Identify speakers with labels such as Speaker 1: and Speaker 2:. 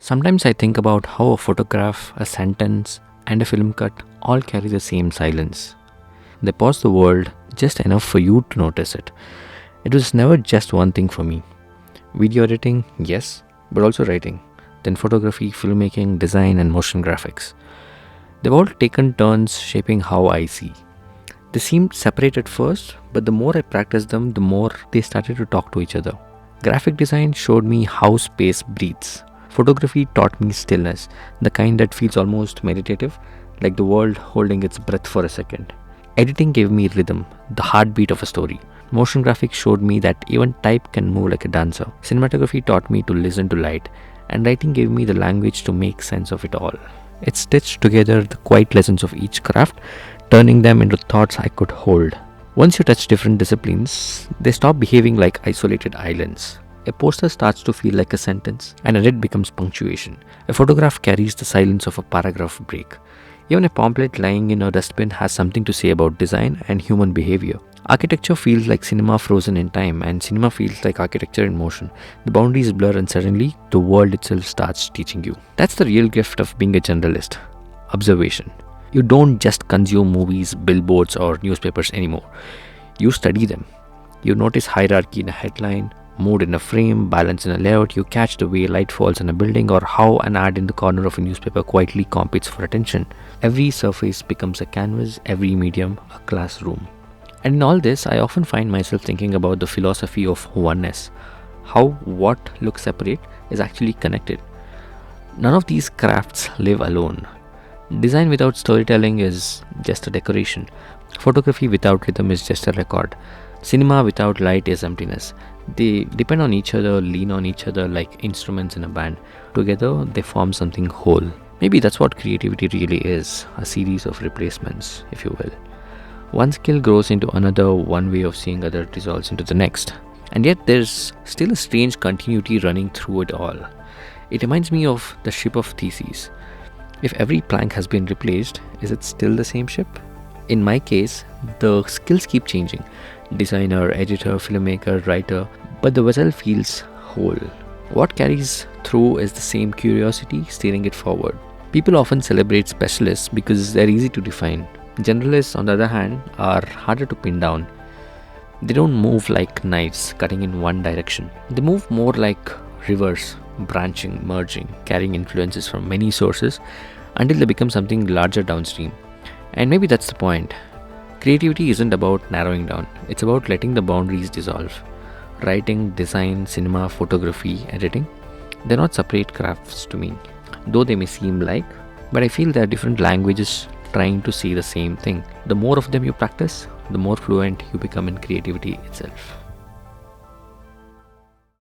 Speaker 1: Sometimes I think about how a photograph, a sentence, and a film cut all carry the same silence. They pause the world just enough for you to notice it. It was never just one thing for me. Video editing, yes, but also writing. Then photography, filmmaking, design, and motion graphics. They've all taken turns shaping how I see. They seemed separate at first, but the more I practiced them, the more they started to talk to each other. Graphic design showed me how space breathes. Photography taught me stillness, the kind that feels almost meditative, like the world holding its breath for a second. Editing gave me rhythm, the heartbeat of a story. Motion graphics showed me that even type can move like a dancer. Cinematography taught me to listen to light, and writing gave me the language to make sense of it all. It stitched together the quiet lessons of each craft, turning them into thoughts I could hold. Once you touch different disciplines, they stop behaving like isolated islands. A poster starts to feel like a sentence, and a red becomes punctuation. A photograph carries the silence of a paragraph break. Even a pamphlet lying in a dustbin has something to say about design and human behavior. Architecture feels like cinema frozen in time, and cinema feels like architecture in motion. The boundaries blur, and suddenly, the world itself starts teaching you. That's the real gift of being a generalist: observation. You don't just consume movies, billboards, or newspapers anymore. You study them. You notice hierarchy in a headline, mood in a frame, balance in a layout. You catch the way light falls in a building, or how an ad in the corner of a newspaper quietly competes for attention. Every surface becomes a canvas, every medium a classroom. And in all this, I often find myself thinking about the philosophy of oneness. How what looks separate is actually connected. None of these crafts live alone. Design without storytelling is just a decoration. Photography without rhythm is just a record. Cinema without light is emptiness. They depend on each other, lean on each other like instruments in a band. Together, they form something whole. Maybe that's what creativity really is, a series of replacements, if you will. One skill grows into another, one way of seeing other dissolves into the next. And yet there's still a strange continuity running through it all. It reminds me of the ship of Theseus. If every plank has been replaced, is it still the same ship? In my case, the skills keep changing. Designer, editor, filmmaker, writer, but the vessel feels whole. What carries through is the same curiosity steering it forward. People often celebrate specialists because they're easy to define. Generalists, on the other hand, are harder to pin down. They don't move like knives cutting in one direction. They move more like rivers, branching, merging, carrying influences from many sources until they become something larger downstream. And maybe that's the point. Creativity isn't about narrowing down, it's about letting the boundaries dissolve. Writing, design, cinema, photography, editing, they're not separate crafts to me, though they may seem like, but I feel they're different languages trying to say the same thing. The more of them you practice, the more fluent you become in creativity itself.